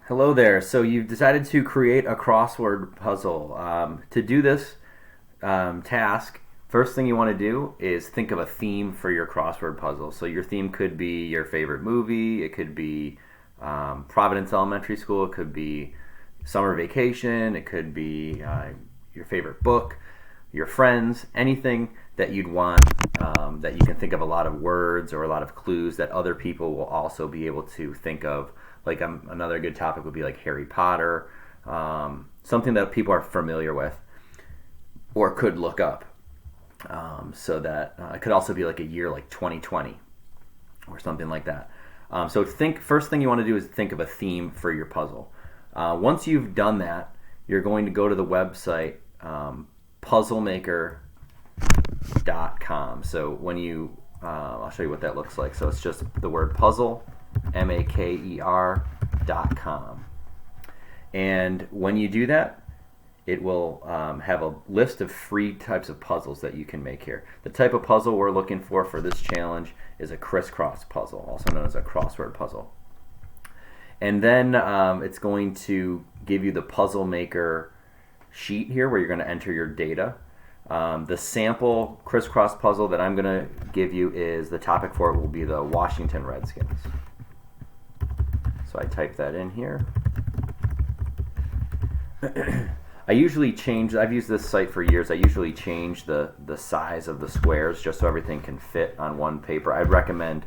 Hello there. So you've decided to create a crossword puzzle. To do this task, first thing you want to do is think of a theme for your crossword puzzle. So your theme could be your favorite movie, it could be Providence Elementary School, it could be summer vacation, it could be your favorite book, your friends, anything that you'd want that you can think of a lot of words or a lot of clues that other people will also be able to think of. Like another good topic would be like Harry Potter, something that people are familiar with or could look up. So that it could also be like a year like 2020 or something like that. So first thing you want to do is think of a theme for your puzzle. Once you've done that, you're going to go to the website puzzlemaker.com. So when you, I'll show you what that looks like. So it's just the word puzzle, maker.com. And when you do that, it will have a list of free types of puzzles that you can make here. The type of puzzle we're looking for this challenge is a crisscross puzzle, also known as a crossword puzzle. And then it's going to give you the puzzle maker sheet here where you're going to enter your data. The sample crisscross puzzle that I'm going to give you is the topic for it will be the Washington Redskins. So I type that in here. I've used this site for years. I usually change the size of the squares just so everything can fit on one paper. I'd recommend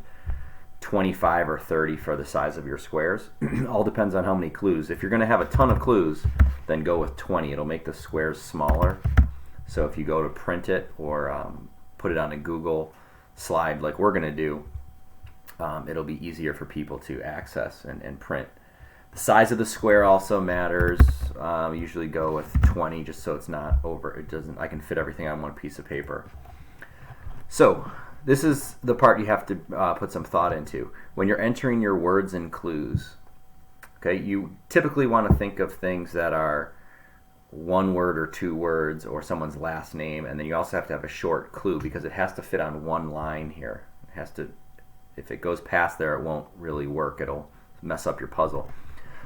25 or 30 for the size of your squares. All depends on how many clues. If you're going to have a ton of clues, then go with 20. It'll make the squares smaller. So if you go to print it or put it on a Google slide like we're going to do, it'll be easier for people to access and print. The size of the square also matters. Usually go with 20 just so it's not over. I can fit everything on one piece of paper. So this is the part you have to put some thought into. When you're entering your words and clues, okay, you typically want to think of things that are one word or two words or someone's last name, and then you also have to have a short clue because it has to fit on one line here. It has to. If it goes past there, it won't really work. It'll mess up your puzzle.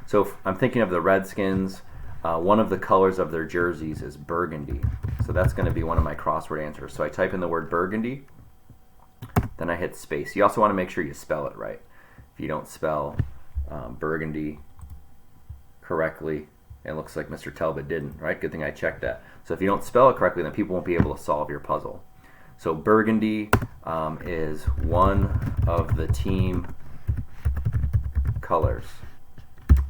So if I'm thinking of the Redskins. One of the colors of their jerseys is burgundy. So that's going to be one of my crossword answers. So I type in the word burgundy, then I hit space. You also want to make sure you spell it right. If you don't spell burgundy correctly, it looks like Mr. Talbot didn't, right? Good thing I checked that. So if you don't spell it correctly, then people won't be able to solve your puzzle. So burgundy is one of the team colors.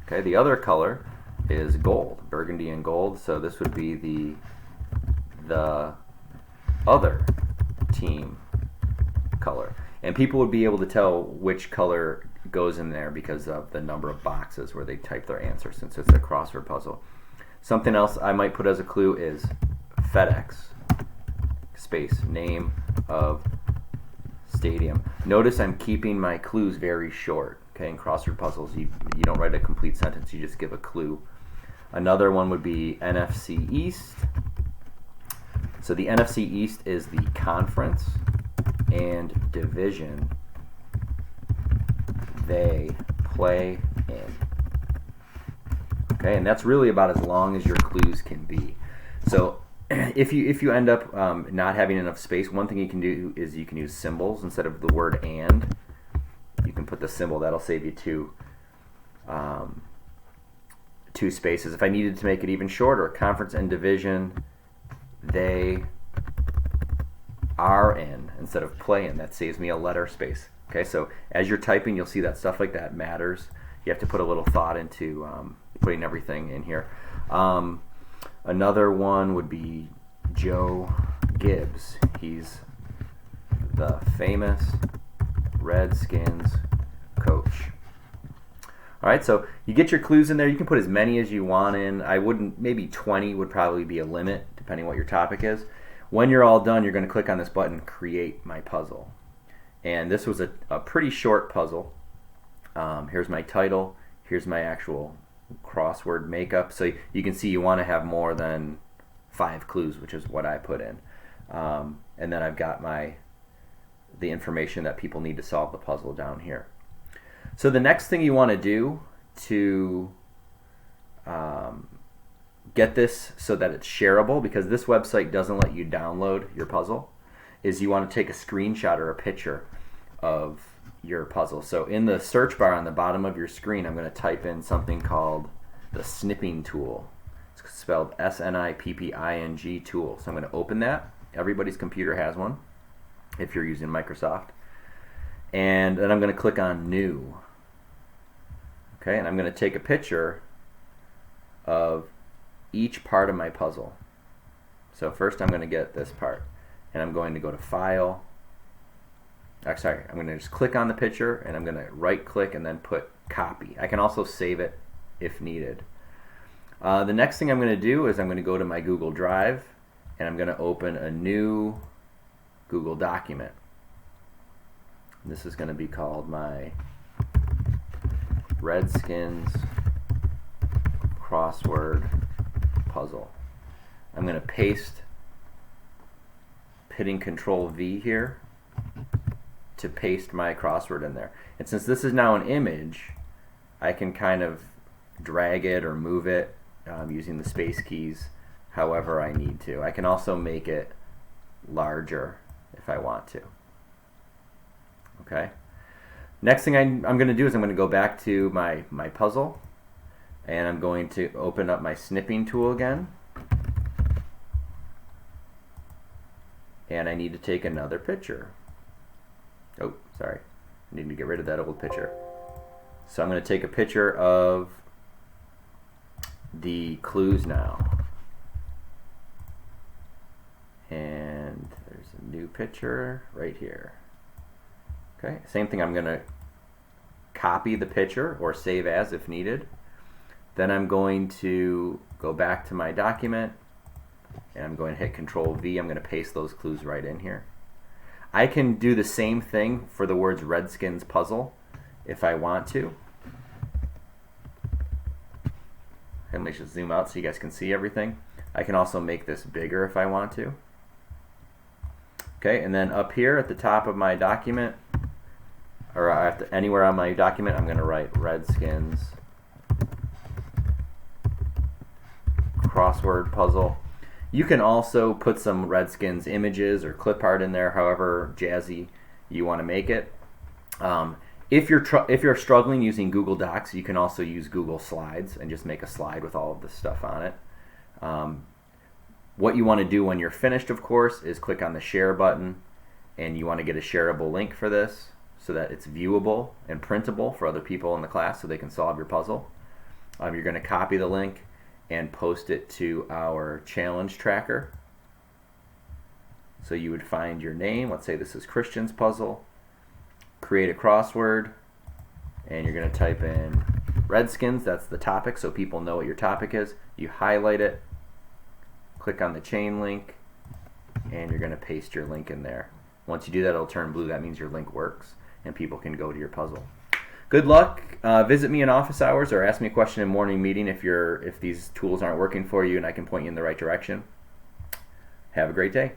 Okay, the other color is gold, burgundy and gold. So this would be the other team color. And people would be able to tell which color goes in there because of the number of boxes where they type their answer since it's a crossword puzzle. Something else I might put as a clue is FedEx, space, name of stadium. Notice I'm keeping my clues very short. Okay, in crossword puzzles, you don't write a complete sentence, you just give a clue. Another one would be NFC East. So the NFC East is the conference and division they play in. Okay, and that's really about as long as your clues can be. So if you end up not having enough space, one thing you can do is you can use symbols instead of the word and. You can put the symbol. That'll save you two spaces. If I needed to make it even shorter, conference and division they are in instead of play in. That saves me a letter space. Okay, so as you're typing, you'll see that stuff like that matters. You have to put a little thought into putting everything in here. Another one would be Joe Gibbs. He's the famous Redskins coach. All right, so you get your clues in there. You can put as many as you want in. I wouldn't, maybe 20 would probably be a limit, depending what your topic is. When you're all done, you're going to click on this button, Create My Puzzle. And this was a pretty short puzzle. Here's my title. Here's my actual crossword makeup. So you can see you want to have more than 5 clues, which is what I put in. And then I've got the information that people need to solve the puzzle down here. So the next thing you want to do to get this so that it's shareable, because this website doesn't let you download your puzzle, is you want to take a screenshot or a picture of your puzzle. So in the search bar on the bottom of your screen, I'm going to type in something called the snipping tool. It's spelled S-N-I-P-P-I-N-G tool. So I'm going to open that. Everybody's computer has one if you're using Microsoft. And then I'm going to click on New. Okay, and I'm going to take a picture of each part of my puzzle. So first I'm going to get this part, and I'm going to go to File. I'm going to just click on the picture, and I'm going to right click and then put Copy. I can also save it if needed. The next thing I'm going to do is I'm going to go to my Google Drive, and I'm going to open a new Google document. This is going to be called my Redskins crossword puzzle. I'm going to paste, hitting Control V here to paste my crossword in there. And since this is now an image, I can kind of drag it or move it using the space keys however I need to. I can also make it larger if I want to. Okay. Next thing I'm going to do is I'm going to go back to my puzzle, and I'm going to open up my snipping tool again. And I need to take another picture. Oh, sorry. I need to get rid of that old picture. So I'm going to take a picture of the clues now. And there's a new picture right here. Okay, same thing. I'm going to copy the picture or save as if needed. Then I'm going to go back to my document, and I'm going to hit Control V. I'm going to paste those clues right in here. I can do the same thing for the words Redskins puzzle if I want to. And let me just zoom out so you guys can see everything. I can also make this bigger if I want to. Okay, and then up here at the top of my document, or anywhere on my document, I'm going to write Redskins crossword puzzle. You can also put some Redskins images or clip art in there, however jazzy you want to make it. If you're struggling using Google Docs, you can also use Google Slides and just make a slide with all of this stuff on it. What you want to do when you're finished, of course, is click on the share button, and you want to get a shareable link for this so that it's viewable and printable for other people in the class so they can solve your puzzle. You're going to copy the link and post it to our challenge tracker. So you would find your name. Let's say this is Christian's puzzle. Create a crossword, and you're going to type in Redskins. That's the topic, so people know what your topic is. You highlight it, click on the chain link, and you're going to paste your link in there. Once you do that, it'll turn blue. That means your link works, and people can go to your puzzle. Good luck. Visit me in office hours or ask me a question in morning meeting if these tools aren't working for you and I can point you in the right direction. Have a great day.